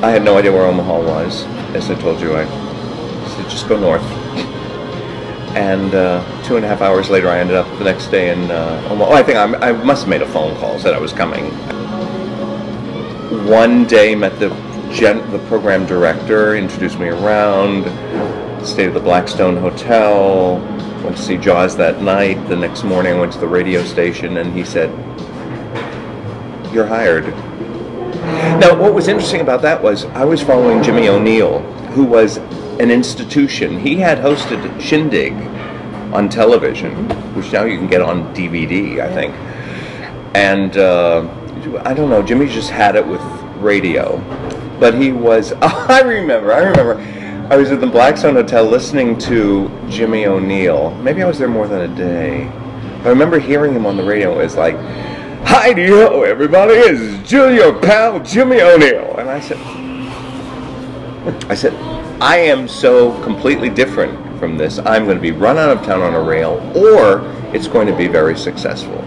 I had no idea where Omaha was. As I told you, I said, just go north. And 2.5 hours later, I ended up the next day in Omaha. Oh, I think I must have made a phone call, said I was coming. One day, met the program director, introduced me around, stayed at the Blackstone Hotel, went to see Jaws that night. The next morning, I went to the radio station, and he said, "You're hired." Now, what was interesting about that was I was following Jimmy O'Neill, who was an institution. He had hosted Shindig on television, which now you can get on DVD, I think. And I don't know, Jimmy just had it with radio. But he was, I remember. I was at the Blackstone Hotel listening to Jimmy O'Neill. Maybe I was there more than a day. I remember hearing him on the radio. It was like, "Hi-de-ho, everybody, it's your pal, Jimmy O'Neill." And I said, I am so completely different from this. I'm going to be run out of town on a rail, or it's going to be very successful.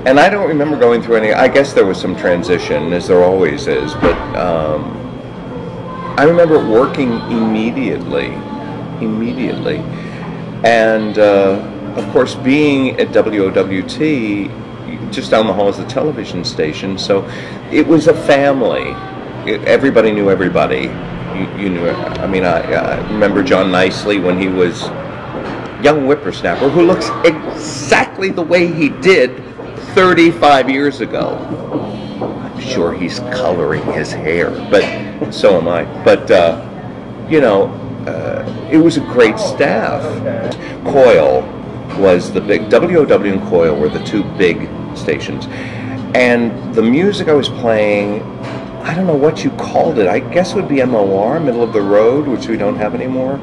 And I don't remember going through any, I guess there was some transition, as there always is, but I remember working immediately. And of course, being at WOWT, just down the hall is the television station, so it was a family. Everybody knew everybody. You knew it. I mean, I remember John Nicely when he was young whippersnapper who looks exactly the way he did 35 years ago. I'm sure he's coloring his hair, but so am I. But, it was a great staff. Coil was the big, WOW and Coil were the two big stations. And the music I was playing, I don't know what you called it. I guess it would be MOR, middle of the road, which we don't have anymore.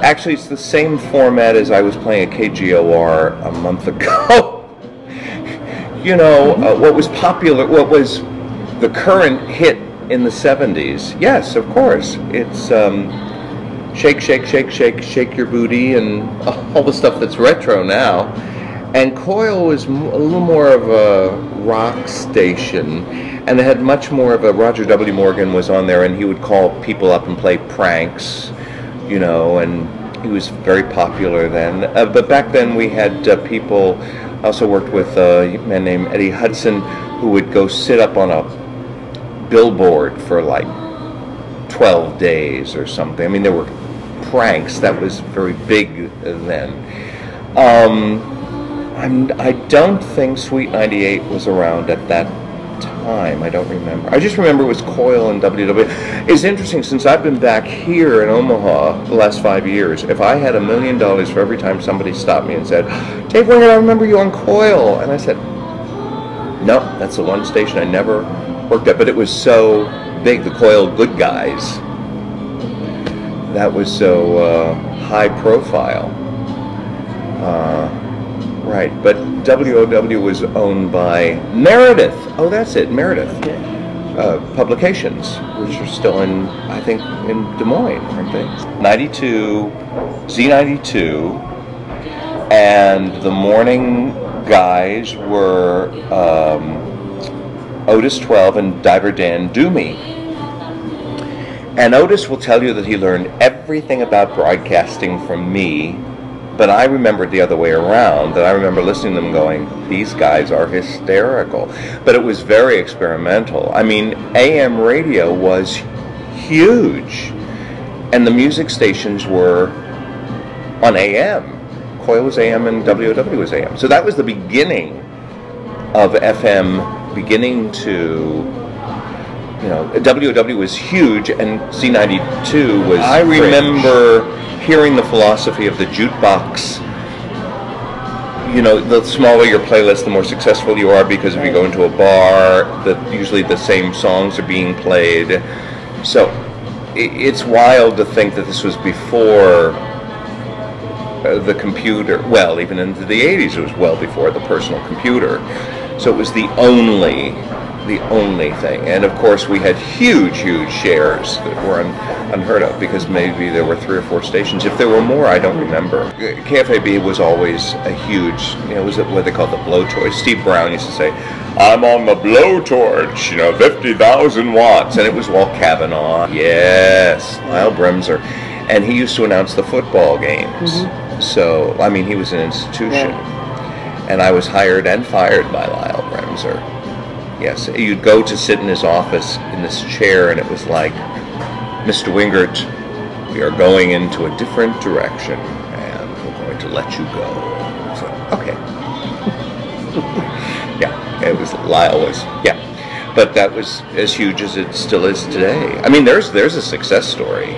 Actually, it's the same format as I was playing at KGOR a month ago. What was popular, what was the current hit in the 70s? Yes, of course. It's shake, shake, shake, shake, shake your booty, and all the stuff that's retro now. And Coil was a little more of a rock station, and it had much more of a, Roger W. Morgan was on there, and he would call people up and play pranks, and he was very popular then. But back then we had people, I also worked with a man named Eddie Hudson, who would go sit up on a billboard for like 12 days or something. I mean, there were pranks. That was very big then. I don't think Sweet 98 was around at that time. I don't remember. I just remember it was Coil and WW. It's interesting, since I've been back here in Omaha the last 5 years, if I had $1 million for every time somebody stopped me and said, "Dave Wingert, I remember you on Coil," and I said, "No, that's the one station I never worked at," but it was so big, the Coil Good Guys. That was so high profile. Right, but WOW was owned by Meredith. Oh, that's it, Meredith. Publications, which are still in, I think, in Des Moines, aren't they? 92, Z92, and the morning guys were Otis 12 and Diver Dan Doomy. And Otis will tell you that he learned everything about broadcasting from me, but I remember it the other way around, that I remember listening to them going, "These guys are hysterical." But it was very experimental. I mean, AM radio was huge, and the music stations were on AM. Coil was AM and WOW was AM. So that was the beginning of FM beginning to, WOW was huge, and Z92 was I remember hearing the philosophy of the jukebox. The smaller your playlist, the more successful you are, because if you go into a bar, usually the same songs are being played. So it's wild to think that this was before the computer. Well, even into the 80s, it was well before the personal computer. So it was the only the only thing. And of course we had huge shares that were unheard of, because maybe there were 3 or 4 stations. If there were more, I don't remember. KFAB was always a huge, it was what they called the blowtorch. Steve Brown used to say, I'm on the blowtorch, 50,000 watts. And it was Walt Kavanaugh. Yes, Lyle Bremser. And he used to announce the football games. So, I mean, he was an institution. And I was hired and fired by Lyle Bremser. Yes, you'd go to sit in his office in this chair, and it was like, Mr. Wingert, we are going into a different direction, and we're going to let you go. So, okay. Yeah, it was, Lyle was, yeah. But that was as huge as it still is today. I mean, there's a success story,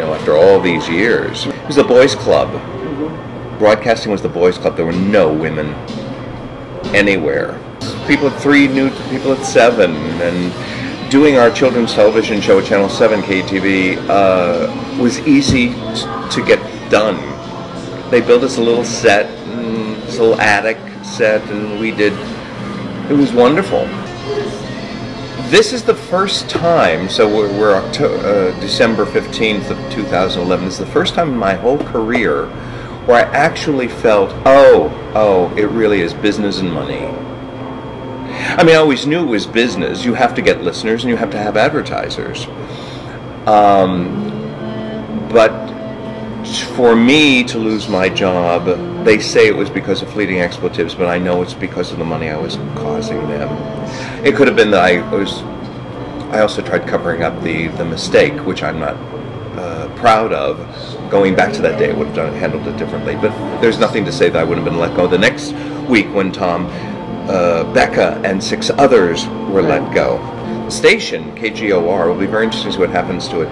after all these years. It was the boys' club. Broadcasting was the boys' club. There were no women anywhere. People at 3 knew people at 7, and doing our children's television show at Channel 7 KTV was easy to get done. They built us a little set, this little attic set, and we did. It was wonderful. This is the first time, so we're December 15th of 2011. This is the first time in my whole career where I actually felt, oh, it really is business and money. I mean, I always knew it was business. You have to get listeners and you have to have advertisers. But for me to lose my job, they say it was because of fleeting expletives, but I know it's because of the money I was causing them. It could have been that I also tried covering up the mistake, which I'm not proud of. Going back to that day, I would have handled it differently. But there's nothing to say that I wouldn't have been let go the next week when Tom, Becca, and 6 others were let go. The station, KGOR, will be very interesting to see what happens to it.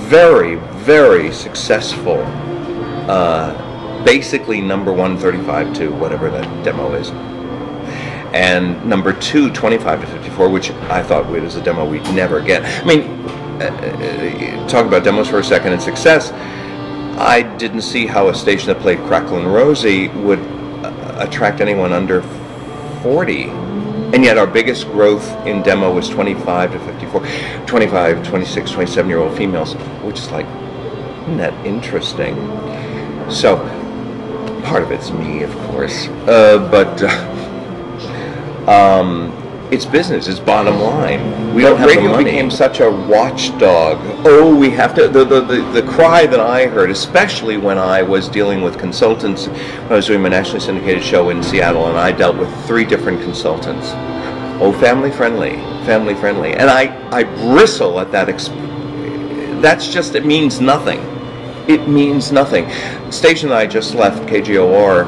Very, very successful. Basically number 1, 35 to whatever that demo is. And number 2, 25 to 54, which I thought was a demo we'd never get. I mean, talk about demos for a second and success. I didn't see how a station that played Cracklin' Rosie would attract anyone under 40. And yet our biggest growth in demo was 25 to 54, 25, 26, 27-year-old females, which is like, isn't that interesting? So, part of it's me, of course, it's business, it's bottom line. We don't have radio the money. Became such a watchdog. Oh, we have to, the cry that I heard, especially when I was dealing with consultants, when I was doing my nationally syndicated show in Seattle, and I dealt with 3 different consultants. Oh, family friendly. And I bristle at that. That's just, it means nothing. It means nothing. The station that I just left, KGOR,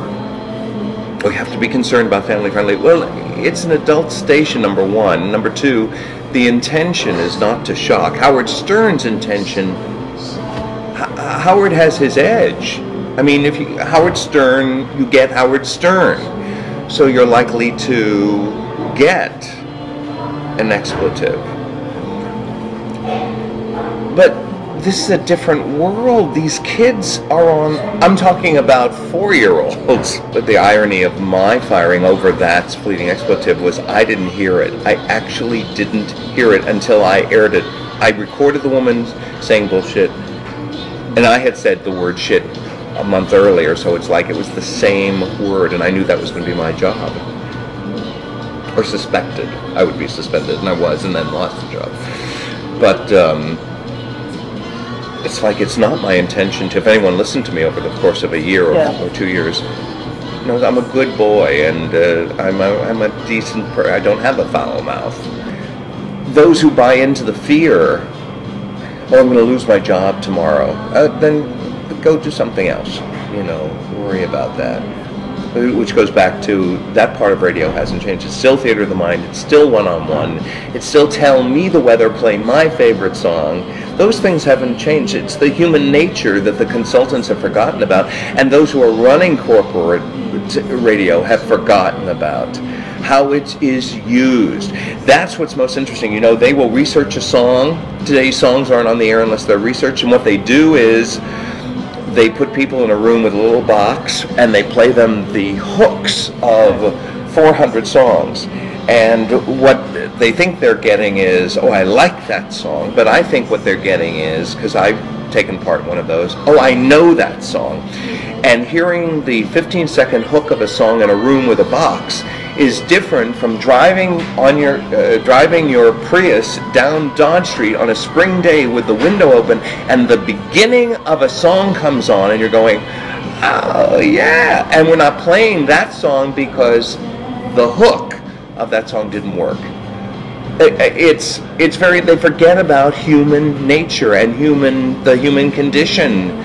we have to be concerned about family friendly. Well, it's an adult station, number 1. Number 2, the intention is not to shock. Howard Stern's intention, Howard has his edge. I mean, if you Howard Stern, you get Howard Stern. So you're likely to get an expletive. But this is a different world. These kids are on, I'm talking about 4-year-olds. But the irony of my firing over that fleeting expletive was I didn't hear it. I actually didn't hear it until I aired it. I recorded the woman saying bullshit, and I had said the word shit a month earlier, so it's like it was the same word, and I knew that was going to be my job. Or suspected. I would be suspended, and I was, and then lost the job. But, it's like it's not my intention to, if anyone listened to me over the course of a year or 2 years, knows I'm a good boy, and I'm a decent person. I don't have a foul mouth. Those who buy into the fear, oh, I'm going to lose my job tomorrow, then go do something else. Worry about that. Which goes back to, that part of radio hasn't changed. It's still theater of the mind. It's still one-on-one. It's still tell me the weather, play my favorite song. Those things haven't changed. It's the human nature that the consultants have forgotten about, and those who are running corporate radio have forgotten about. How it is used. That's what's most interesting. They will research a song. Today's songs aren't on the air unless they're researched, and what they do is they put people in a room with a little box and they play them the hooks of 400 songs. And what they think they're getting is, oh, I like that song, but I think what they're getting is, because I've taken part in one of those, oh, I know that song. And hearing the 15-second hook of a song in a room with a box is different from driving your Prius down Dodge Street on a spring day with the window open and the beginning of a song comes on and you're going, oh yeah, and we're not playing that song because the hook of that song didn't work. It's very, they forget about human nature and the human condition.